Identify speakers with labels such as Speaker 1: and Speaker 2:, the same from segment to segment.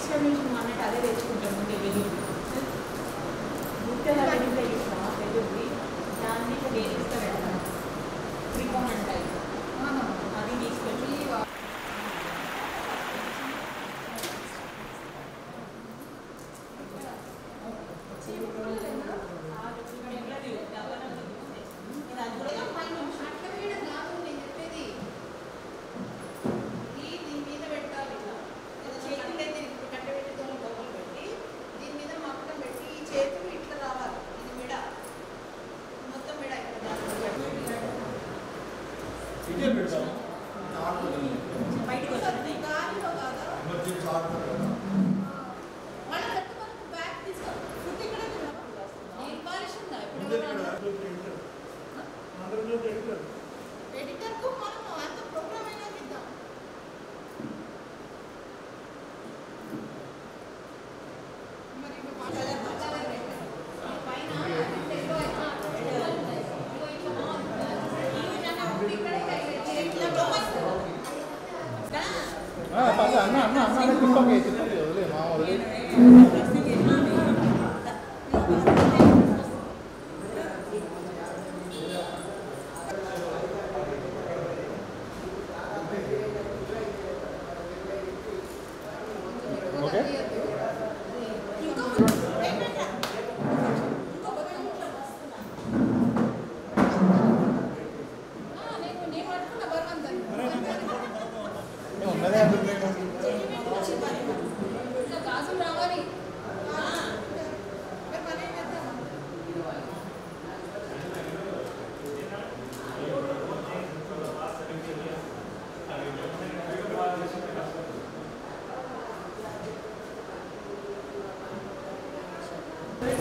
Speaker 1: Explanation అన్నట్టు అదే తెచ్చుకుంటాం ముందే వెలుగు ముఖ్యంగా వెలుగులో ఇస్తాం వెలుగుకి దాన్ని నేను ఇస్తా పెడతాను రికమెండ్ టైప్ అది తీసుకెళ్ళి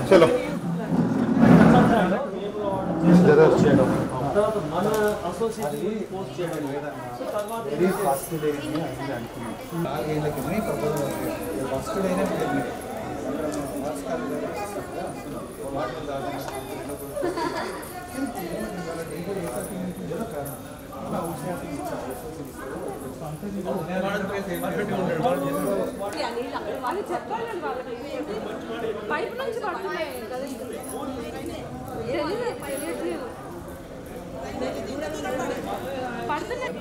Speaker 2: चलो
Speaker 3: మన అసోసియేషన్ పోస్ట్ చేయడం ఫస్ట్ డే ఫస్ట్ డేనే
Speaker 4: వాళ్ళు చెప్పాలండి వాళ్ళకి పైపు నుంచి పడుతున్నాయి కదా తెలియట్లేదు పడుతున్నాయి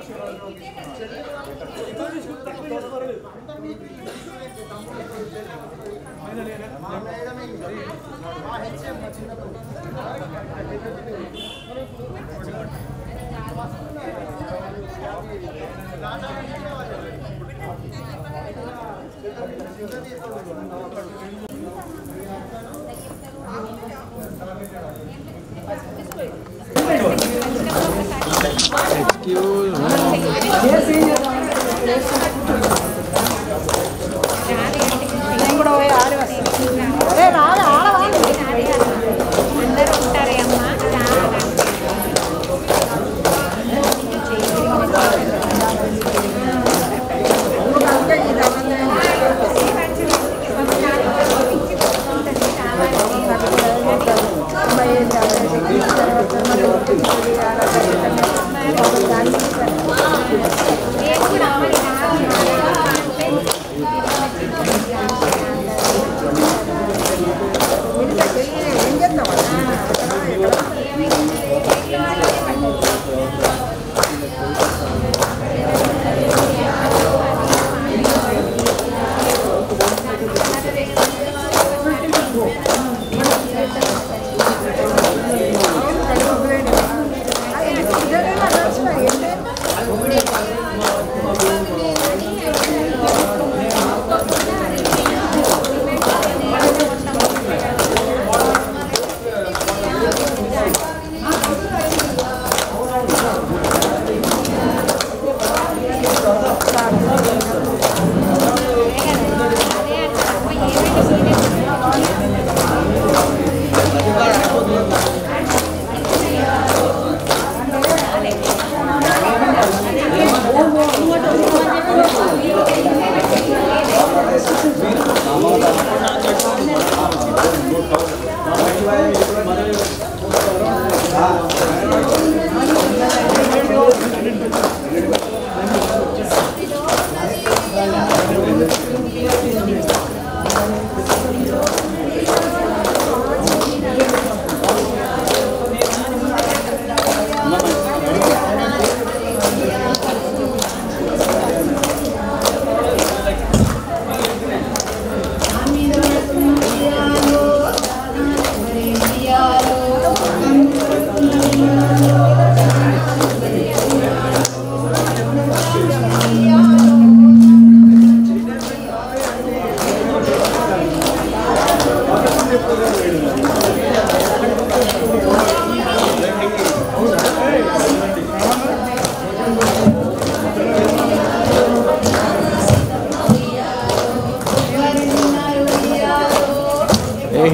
Speaker 5: Gracias.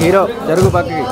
Speaker 3: హీరో జరుగు పక్కకి.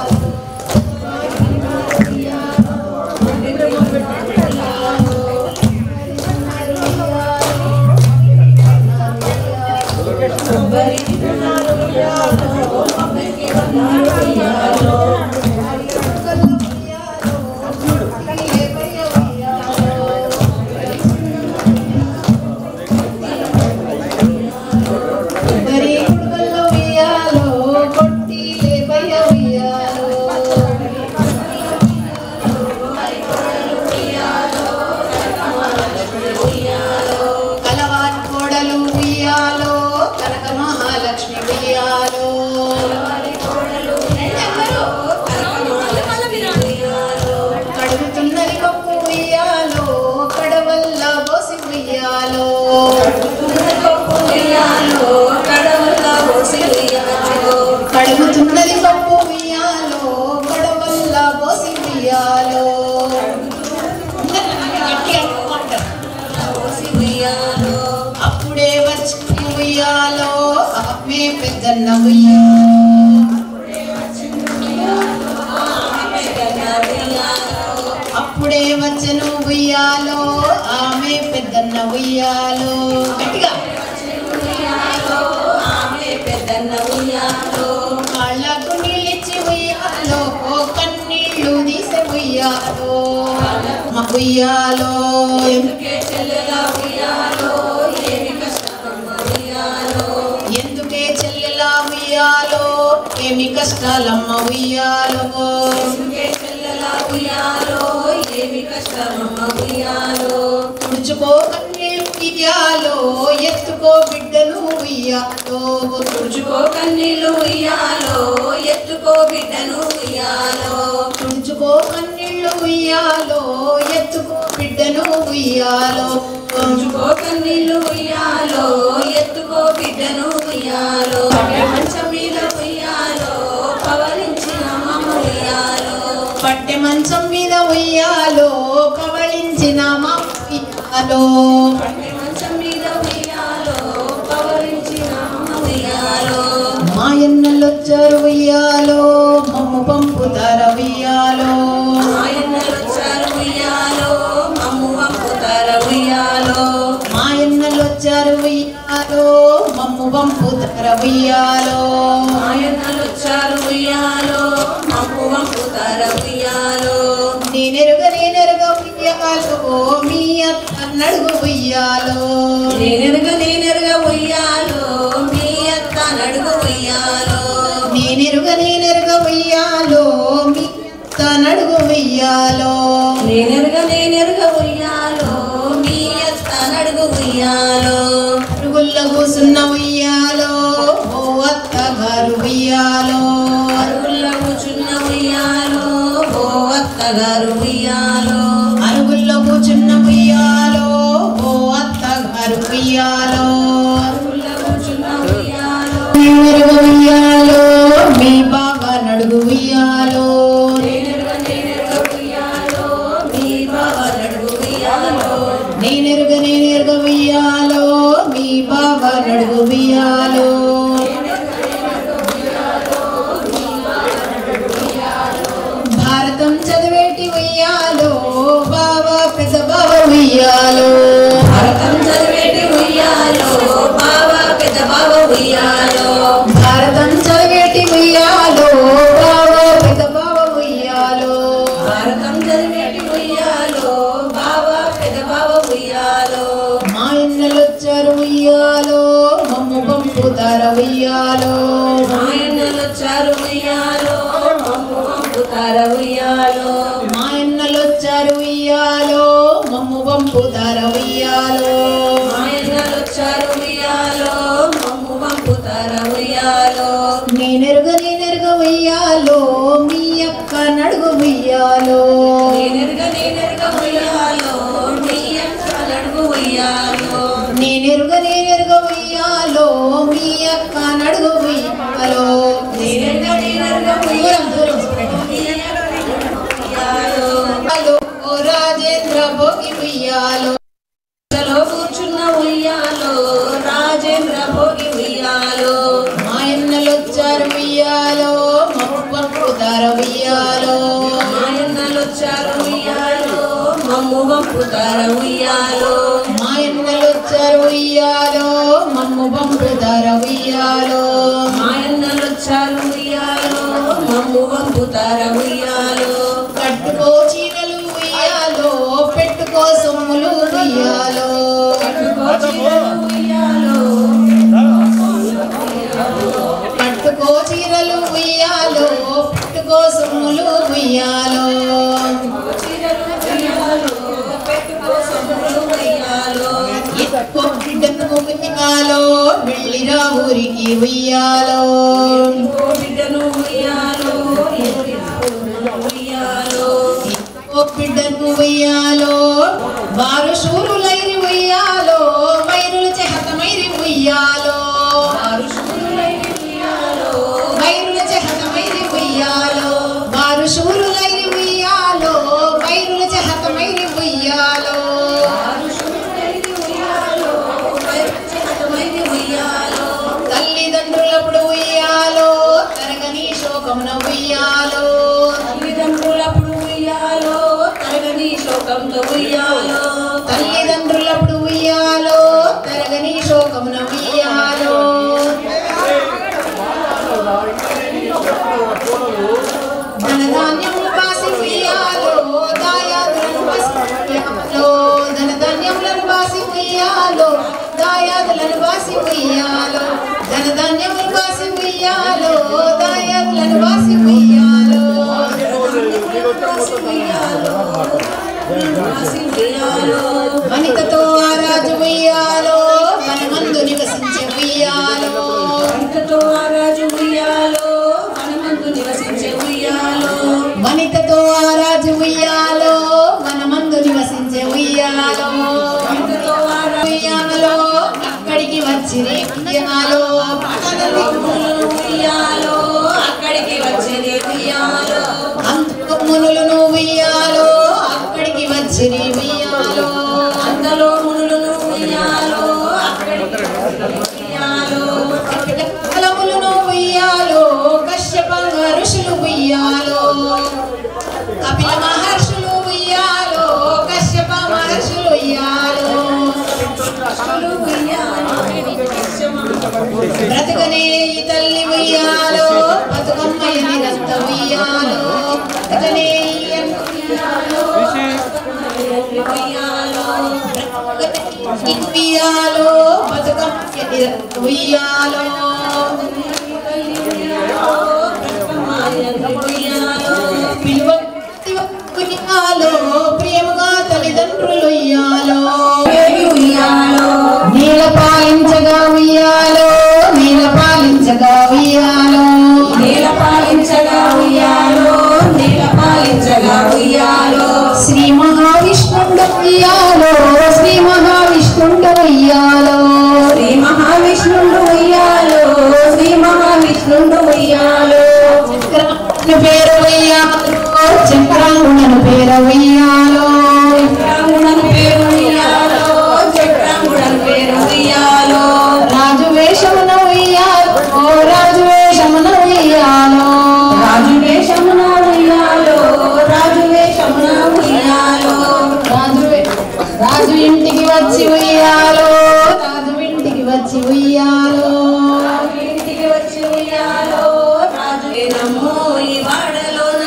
Speaker 2: కడుగుతున్నది పప్పు ఉయ్యాలో కడవల్ల బోసి ఉయ్యాలో అప్పుడే వచ్చి ఉయ్యాలో ఆమె పెద్దన్న అప్పుడే వచ్చను ఉయ్యాలో ఆమె పెద్దన్న ఉయ్యాలో గట్టిగా కాళ్ళకు నిలిచి ఉయ్యాలో కన్నీళ్ళు తీసే ఉయ్యాలో మా ఉయ్యాలో ఎందుకే చెల్లెలా ఉయ్యాలో ఏమి కష్టాలమ్మ ఉయ్యాలో తుడుచుకో కన్నీళ్ళు ఉయ్యాలో ఎత్తుకో బిడ్డను ఉయ్యాలో
Speaker 5: తుడుచుకో కన్నీళ్ళు ఉయ్యాలో ఎత్తుకో బిడ్డను ఉయ్యాలో
Speaker 2: తుడుచుకో కన్నీళ్ళు ఉయ్యాలో ఎత్తుకో బిడ్డను ఉయ్యాలో
Speaker 5: తుడుచుకో కన్నీళ్ళు ఉయ్యాలో ఎత్తుకో బిడ్డను ఉయ్యాలో మంచం మీద ఉయ్యాలో పవలించిన మమ్మ ఉయ్యాలో
Speaker 2: పట్టె మంచం మీద ఉయ్యాలో పవళించిన మా ఉయ్యాలో
Speaker 5: పట్టె మంచం మీద ఉయ్యాలో పవలించిన మమ్మ ఉయ్యాలో
Speaker 2: మాయన్నలొచ్చారు ఉయ్యాలో మమ్ము పంపుతార ఉయ్యాలో
Speaker 5: మాయన్నలొచ్చారు ఉయ్యాలో మమ్ము పంపుతార ఉయ్యాలో
Speaker 2: మాయన్నలొచ్చారు ఉయ్యాలో మమ్ము పంపుతార ఉయ్యాలో
Speaker 5: మాయన్నలొచ్చారు ఉయ్యాలో మమ్ము పంపుతార ఉయ్యాలో
Speaker 2: నేనెరుగ ఉయ్యాలో మీ అత్త నడుగు ఉయ్యాలో
Speaker 5: నేనెరుగ ఉయ్యాలో మీ అత్త నడుగు ఉయ్యాలో
Speaker 2: నేనెరుగ ఉయ్యాలో మీ అత్త నడుగు ఉయ్యాలో
Speaker 5: నేనెరుగ ఉయ్యాలో మీ అత్త నడుగు ఉయ్యాలో
Speaker 2: అరుగుల్ల కూసున్న ఉయ్యాలో ఓ అత్త గారు ఉయ్యాలో
Speaker 5: అరుగుల్ల కూర్చున్న ఉయ్యాలో ఓ అత్తగారు ఉయ్యాలో
Speaker 2: అరుగుల్లో కూర్చున్న ఉయ్యాలో ఓ అత్త గారు ఉయ్యాలో
Speaker 5: అరుగుల్ల కూర్చున్న ఉయ్యాలో
Speaker 2: నేనెరుగ ఉయ్యాలో మీ బాబా నడుగు ఉయ్యాలో
Speaker 5: నేనెరుగ ఉయ్యాలో మీ బావ నడుగు ఉయ్యాలో
Speaker 2: నేనెరుగ ఉయ్యాలో మీ బాబా నడుగు ఉయ్యాలో భారతం చదివేటి ఉయ్యాలో బాబా పెద్ద బాబా ఉయ్యాలో
Speaker 5: భారతం చదివేటి ఉయ్యాలో బావ పెద్ద బావ ఉయ్యాలో
Speaker 2: భారతం చదివేటి ఉయ్యాలో బాబా పెద్ద బాబా ఉయ్యాలో
Speaker 5: భారతం చదివేటి ఉయ్యాలో బావ పెద్ద బావ ఉయ్యాలో
Speaker 2: మాయన్నలొచ్చారు ఉయ్యాలో మమ్ము పంపుతార ఉయ్యాలో
Speaker 5: మాయన్నలొచ్చారు ఉయ్యాలో మమ్ము పంపుతార ఉయ్యాలో
Speaker 2: మాయన్నలొచ్చారు ఉయ్యాలో మమ్ము పంపుతార ఉయ్యాలో
Speaker 5: మాయన్నలొచ్చారు ఉయ్యాలో మమ్ము పంపుతార ఉయ్యాలో
Speaker 2: నేనెరుగ ఉయ్యాలో మీ అక్క నడుగు ఉయ్యాలో
Speaker 5: నేనెరుగ ఉయ్యాలో మీ అక్క నడుగు ఉయ్యాలో
Speaker 2: నేనెరుగ ఉయ్యాలో మీ అక్క నడుగు ఉయ్యాలో
Speaker 5: నేనెరుగ
Speaker 2: దూరం
Speaker 5: ఉయ్యాలో
Speaker 2: ఓ రాజేంద్ర భోగి ఉయ్యాలో
Speaker 5: కూర్చున్న ఉయ్యాలో రాజేంద్ర భోగి ఉయ్యాలో
Speaker 2: మాయన్నలొచ్చారు ఉయ్యాలో
Speaker 5: మమ్ము పంపుతార ఉయ్యాలో
Speaker 2: మాయన్నలొచ్చారు ఉయ్యాలో మమ్ము పంపుతార ఉయ్యాలో
Speaker 5: మాయన్నలొచ్చారు ఉయ్యాలో మమ్ము పంపుతార ఉయ్యాలో
Speaker 2: కట్టుకో చీరలు ఉయ్యాలో పెట్టుకో సొమ్ములు ఉయ్యాలో
Speaker 5: కట్టుకో చీరలు ఉయ్యాలో
Speaker 2: కట్టుకో చీరలు ఉయ్యాలో పెట్టుకో సొమ్ములు ఉయ్యాలో ఎక్కువ బిడ్డను ఉయ్యాలో వెళ్ళిరా ఊరికి ఉయ్యాలో
Speaker 5: బిడ్డను ఉయ్యాలో ఉయ్యాలో
Speaker 2: బిడ్డను ఉయ్యాలో వారు శూరులైరి ఉయ్యాలో వైరుల చెహతమైరి ఉయ్యాలో వైరుల చెహతమైరి ఉయ్యాలో వారు శూరులైరి ఉయ్యాలో వైరుల చెహతమైరి ఉయ్యాలో తల్లిదండ్రులప్పుడు ఉయ్యాలో తరగని శోకమున ఉయ్యాలో
Speaker 5: తల్లిదండ్రులప్పుడు ఉయ్యాలో తరగని శోకంతో ఉయ్యాలో
Speaker 2: తల్లిదండ్రులప్పుడు ఉయ్యాలో తరగని శోకమున ఉయ్యాలో ధనధాన్యములు బాసి ఉయ్యాలో దాయాదులను బాసి ఉయ్యాలో ధనధాన్యములను బాసి ఉయ్యాలో దాయాదులను బాసి ఉయ్యాలో ధనధాన్యములు బాసి ఉయ్యాలో దాయాదులను బాసి ఉయ్యాలో వనితతో ఆ రాజు ఉయ్యాలో వనమందు నివసించే ఉయ్యాలో
Speaker 5: వనితతో ఆ రాజు ఉయ్యాలో వనమందు నివసించే ఉయ్యాలో
Speaker 2: వనితతో ఆ రాజు ఉయ్యాలో వనమందు నివసించే ఉయ్యాలో
Speaker 5: వనితతో ఆ రాజు
Speaker 2: ఉయ్యాలో అక్కడికి వచ్చిరి ఉయ్యాలో
Speaker 5: ఉయ్యాలో అక్కడికి వచ్చేది ఉయ్యాలో
Speaker 2: అంతకు మునులను ఉయ్యాలో అక్కడికి వచ్చిరి ఉయ్యాలో
Speaker 5: అంతలో మునులను ఉయ్యాలో అక్కడికి ఉయ్యాలో
Speaker 2: ఫలములను ఉయ్యాలో కశ్యప ఋషులు ఉయ్యాలో కపిల మహర్షులు ఉయ్యాలో కశ్యప మహర్షులు ఉయ్యాలో బ్రతుకనే ఈ తల్లి ఉయ్యాలో బతుకమ్మయ్య నిరంత ఉయ్యాలో బ్రతుకనే ఈ అన్న ఉయ్యాలో ఉయ్యాలో బతుకమ్మయ్య నిరంత ఉయ్యాలో పిలువ ఉయ్యాలో ప్రేమగా తల్లిదండ్రులు ఉయ్యాలో నీల పాలించగా ఉయ్యాలో నీల పాలించగా ఉయ్యాలో
Speaker 5: నీల పాలించగా ఉయ్యాలో నీల పాలించగా ఉయ్యాలో
Speaker 2: శ్రీ మహావిష్ణుండు ఉయ్యాలో శ్రీ మహావిష్ణుండు ఉయ్యాలో
Speaker 5: శ్రీ మహావిష్ణుండు ఉయ్యాలో శ్రీ మహావిష్ణుండు ఉయ్యాలో
Speaker 2: చక్రాంగుని పేరు ఉయ్యాలో చక్రాంగుని పేరు ఉయ్యాలో
Speaker 5: చక్రాంగుడని పేరు ఉయ్యాలో చక్రాంగుడని పేరు ఉయ్యాలో
Speaker 2: రాజు వేషమున ఉయ్యాలో రాజు వేషమున ఉయ్యాలో
Speaker 5: రాజు వేషమున ఉయ్యాలో రాజు వేషమున ఉయ్యాలో
Speaker 2: రాజు ఇంటికి వచ్చి ఉయ్యాలో రాజు ఇంటికి వచ్చి ఉయ్యాలో
Speaker 5: ఇంటికి వచ్చి ఉయ్యాలో రాజు నమ్మో ఈ వాడలోన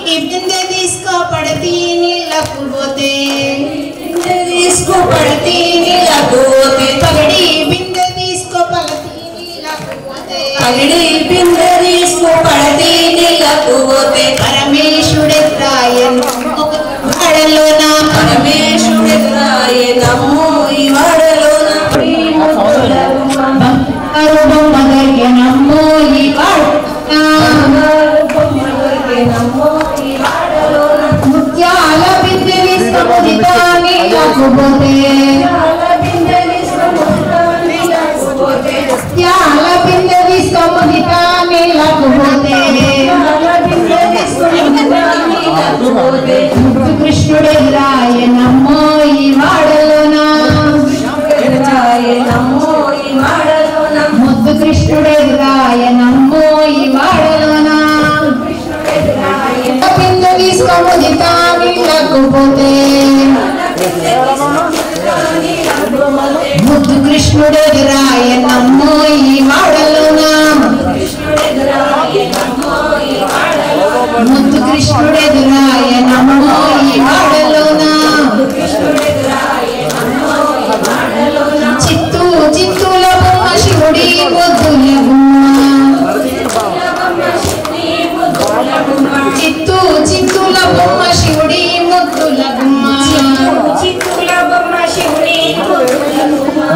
Speaker 2: ఈ బిందె తీసుకోపడతీ నీళ్ళకు పోతే
Speaker 5: బిందె తీసుకోపడితే నీళ్ళకు పోతే
Speaker 2: పగడి బిందె తీసుకోపడతీ నీళ్ళకు పోతే
Speaker 5: పగిడి బిందె తీసుకోపడితే నీళ్ళకు పోతే
Speaker 2: పరమేశుడెత్రాయను వాడలోన
Speaker 5: పరమేశుడెదురాయే నమ్మో ఈ వాడలోన
Speaker 2: బంగారు బొమ్మ దొరికెనమ్మో ఈ వాడలోన
Speaker 5: నమ్మో ఈ వాడలోన
Speaker 2: ముత్యాల బిందె తీసుకొదితా నీళ్ళకు పోతే
Speaker 5: బిందె తీసుకోపడితే నీళ్ళకు పోతే
Speaker 2: ముత్యాల బిందె తీసుకొదితా నీళ్ళకు పోతే
Speaker 5: బిందె తీసుకుపోతే నీళ్ళకు పోతే
Speaker 2: కృష్ణుడెదురాయనమ్మో ఈ వాడలోన
Speaker 5: ఎదురాయే నమ్మో ఈ వాడలోన
Speaker 2: ముద్దు కృష్ణుడెదురాయనమ్మో ఈ వాడలోన
Speaker 5: ఎదురాయే
Speaker 2: బిందె తీసుకొదితా నీళ్ళకు పోతే ముద్దు కృష్ణుడెదురాయనమ్మో ఈ వాడలోన ముద్దు కృష్ణుడెదురాయనమ్మో ఈ వాడలోన చిత్తూ చిత్తూల బొమ్మ శివుడి ముద్దుల గుమ్మ చిత్తూ చిత్తూల బొమ్మ శివుడి ముద్దుల గుమ్మ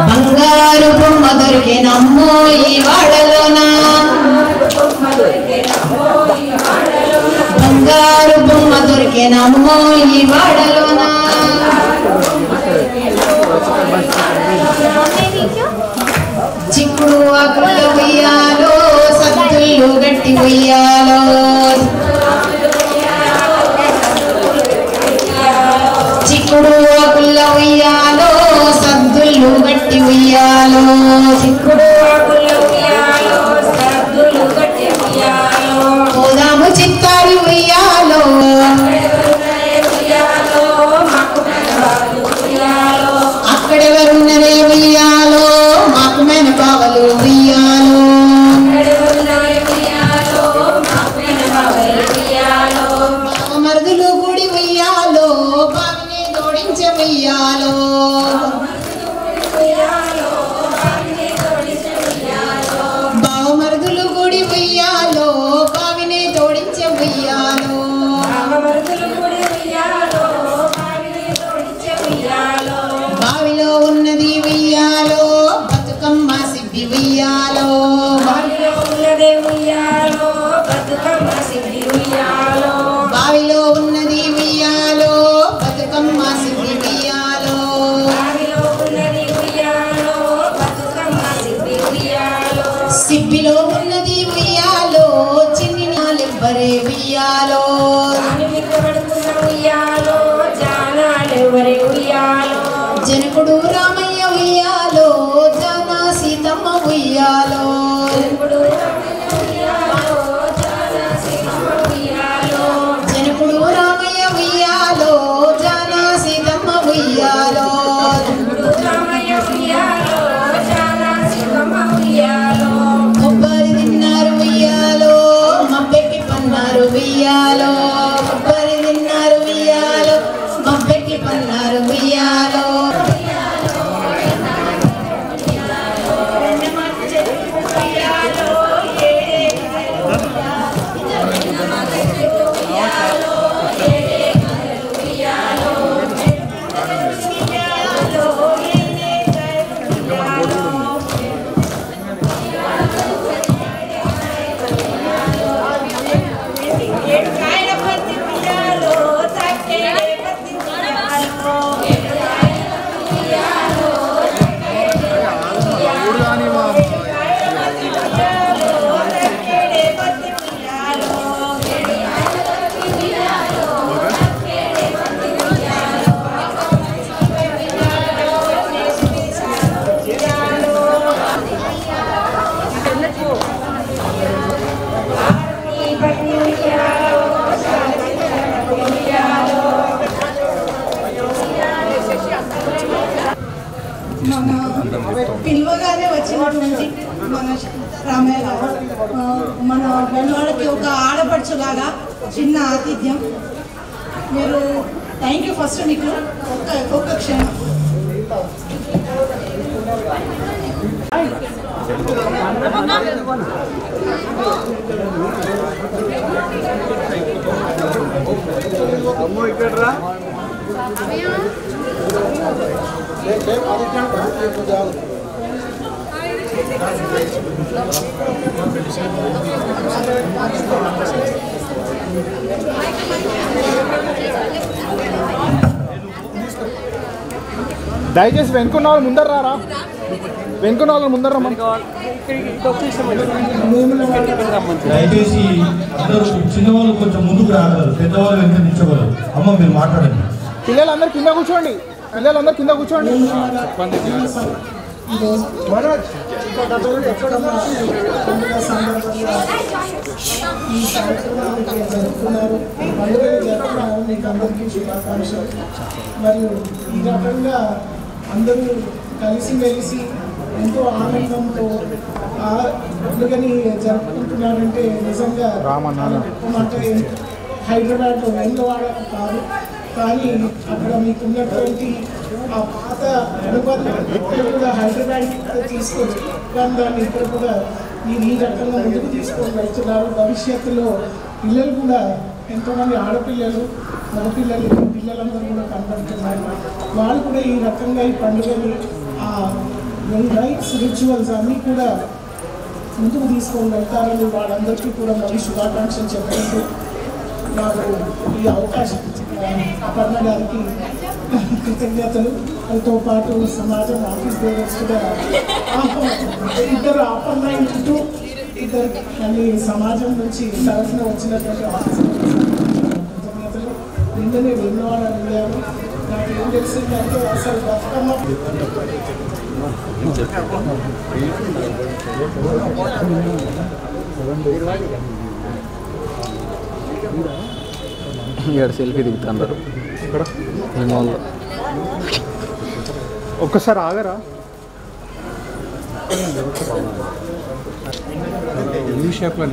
Speaker 2: బంగారు బొమ్మ దొరికినమ్మో ఈ వాడలోన బంగారు బొమ్మ దొరికినమ్మో ఈ వాడలోన చిక్కుడు ఆకుల ఉయ్యాలో సద్దులు గట్టి ఉయ్యాలో చిక్కుడు ఆకుల ఉయ్యాలో సద్దులు గట్టి ఉయ్యాలో చిక్కుడు ఆకుల ఉయ్యాలో సద్దులు గట్టి ఉయ్యాలో పోదాము చిత్తారి ఉయ్యాలో అక్కడెవరున్నరే ఉయ్యాలో మాకు మెన బావలు ఉయ్యాలో మరుదులు గుడి ఉయ్యాలో బావిని జోడించే ఉయ్యాలో బావమరుదులు గుడి ఉయ్యాలో బావిని జోడించే ఉయ్యాలో బావిలో ఉన్నది ఉయ్యాలో బతుకమ్మ సిబ్బి ఉయ్యాలో బావిలో ఉన్నది ఉయ్యాలో బతుకమ్మ సిబ్బి ఉయ్యాలో బావిలో ఉన్నది ఉయ్యాలో బతుకమ్మ సిబ్బి ఉయ్యాలో బావిలో ఉన్నది ఉయ్యాలో బతుకమ్మ సిబ్బి ఉయ్యాలో సిబ్బిలో ఉన్నది ఉయ్యాలో చిన్ని నాలెవ్వరే ఉయ్యాలో ఉయ్యాలో జానాలెవ్వరే ఉయ్యాలో జనకుడు రామయ్య ఉయ్యాలో జానా సీతమ్మ ఉయ్యాలో జనకుడు రామయ్య ఉయ్యాలో జానా సీతమ్మ ఉయ్యాలో కొబ్బరి తిన్నారు ఉయ్యాలో మబ్బెక్కి పన్నారు ఉయ్యాలో కొబ్బరి తిన్నారు ఉయ్యాలో మబ్బెక్కి పన్నారు ఉయ్యాలో
Speaker 6: పిలువగానే వచ్చినటువంటి మన రామయ్య గారు మన బెల్లవాళ్ళకి ఒక ఆడపడుచులాగా చిన్న ఆతిథ్యం. మీరు థ్యాంక్ యూ ఫస్ట్ మీకు ఒక్క క్షణం.
Speaker 7: దయచేసి వెనుకున్న వాళ్ళు ముందర రారా, వెనుకున్న వాళ్ళు ముందర రమ్మని.
Speaker 8: దయచేసి అందరూ చిన్నవాళ్ళు కొంచెం ముందుకు రాగలరు, పెద్దవాళ్ళు వెనక నిల్చోగలరు. అమ్మ మీరు మాట్లాడండి.
Speaker 7: పిల్లలందరూ కింద కూర్చోండి, పిల్లలందరూ కింద కూర్చోండి.
Speaker 6: ఈరోజు పండుగ సందర్భంగా ఈ కార్యక్రమాన్ని జరుపుకున్నారు. పండుగలు జరుపుకున్నారు. మీకు అందరికీ శుభాకాంక్షలు. మరియు ఈ రకంగా అందరూ కలిసిమెలిసి ఎంతో ఆనందంతో ఆ పండుగని జరుపుకుంటున్నారంటే నిజంగా అంటే హైదరాబాద్లో వేములవాడ కాదు, కానీ అక్కడ మీకున్నటువంటి ఆ పాత అనుబంధం ఇక్కడ కూడా హైదరాబాద్ తీసుకొచ్చి దాన్ని ఇక్కడ కూడా మీరు ఈ రకంగా ముందుకు తీసుకొని వెళ్తున్నారు. భవిష్యత్తులో పిల్లలు కూడా ఎంతోమంది ఆడపిల్లలు మగపిల్లలు పిల్లలందరూ కూడా కనబడుతున్నారు. వాళ్ళు కూడా ఈ రకంగా ఈ పండుగని ఆ రైట్స్ రిచువల్స్ అన్నీ కూడా ముందుకు తీసుకొని వెళ్తారని వాళ్ళందరికీ కూడా మళ్ళీ శుభాకాంక్షలు చెప్పుకుంటూ నాకు ఈ అవకాశం అపర్ణ గారికి కృతజ్ఞతలు. దాంతో పాటు సమాజం ఆఫీస్ బేరర్స్ కూడా ఇద్దరు అపర్ణ ఇంటూ ఇద్దరు మళ్ళీ సమాజం నుంచి తరఫున వచ్చినటువంటి ఆఫీస్ కృతజ్ఞతలు. నిన్ననే వేములవాడ వెళ్ళాము. నాకు ఏం తెలిసిందంటే అసలు బతుకమ్మ
Speaker 7: ఇక్కడ సెల్ఫీ దిగుతున్నారు ఇక్కడ ఒక్కసారి ఆగరా. ఈ షేప్లో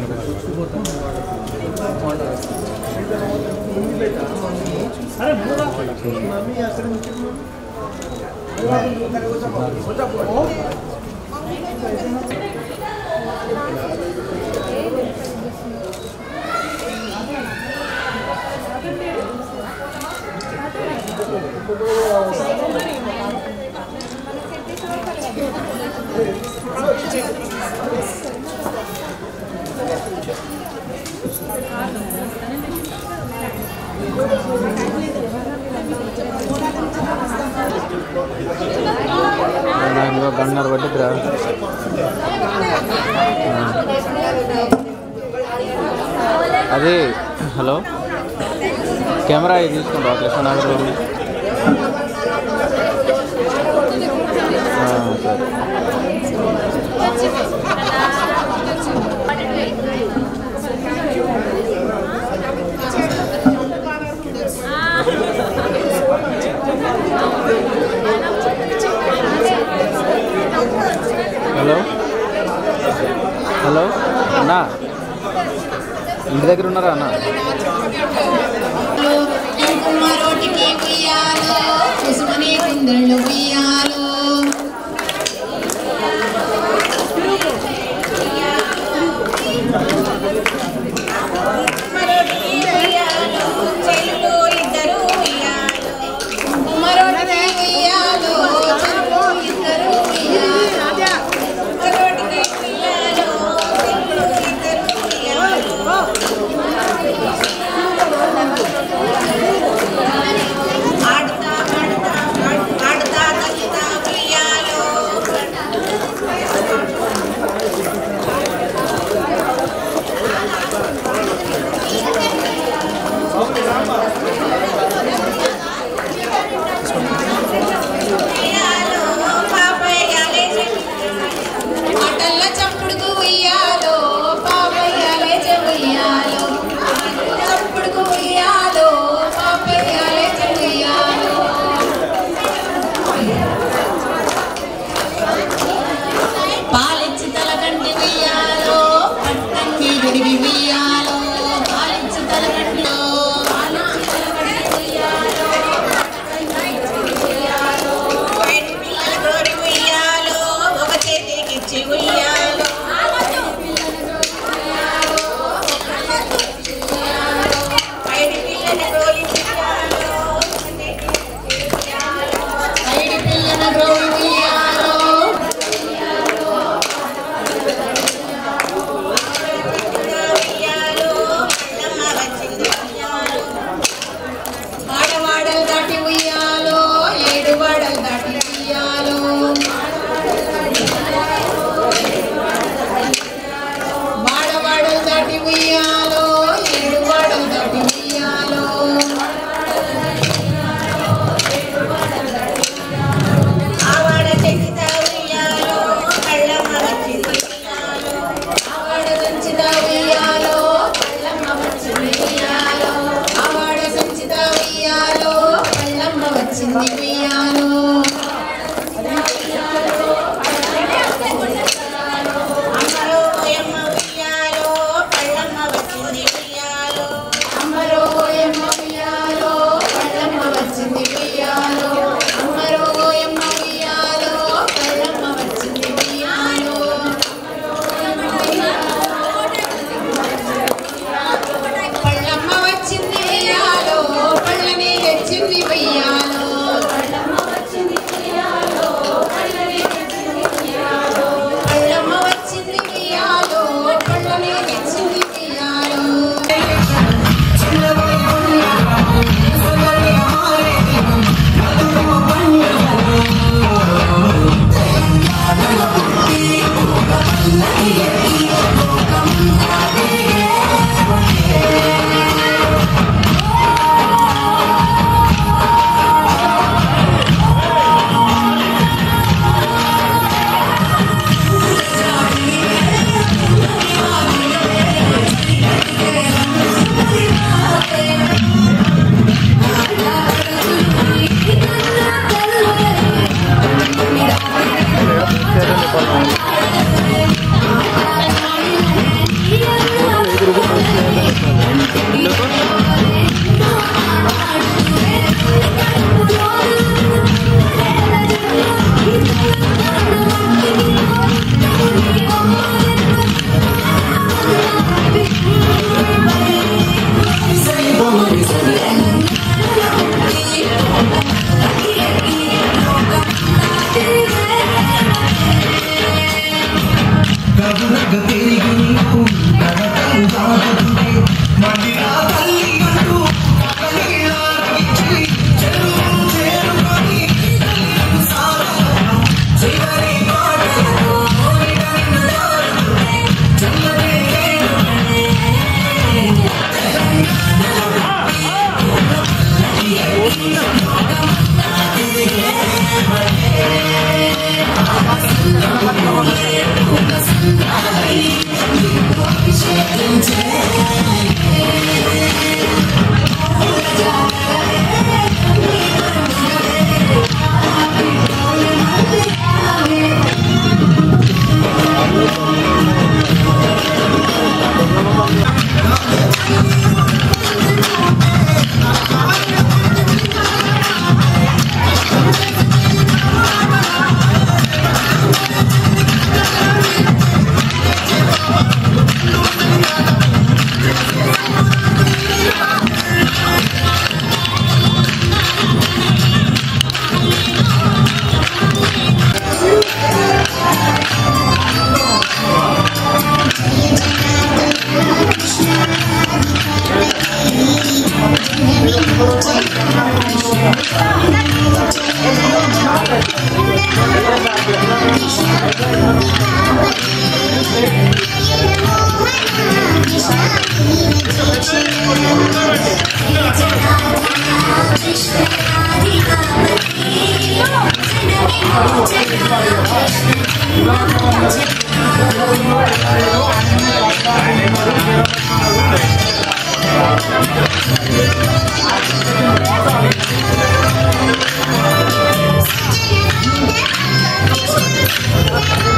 Speaker 7: గన్నర్ పట్టిద్రా. అది హలో కెమెరా ఇది తీసుకుంటా కృష్ణనగర్లో ఉంది. హలో హలో అన్నా ఇంటి దగ్గర ఉన్నారా అన్న?
Speaker 2: కుమారోటికి ఉయ్యాలో కుసుమని కుందళ్ళు ఉయ్యాలో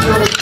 Speaker 6: Thank you.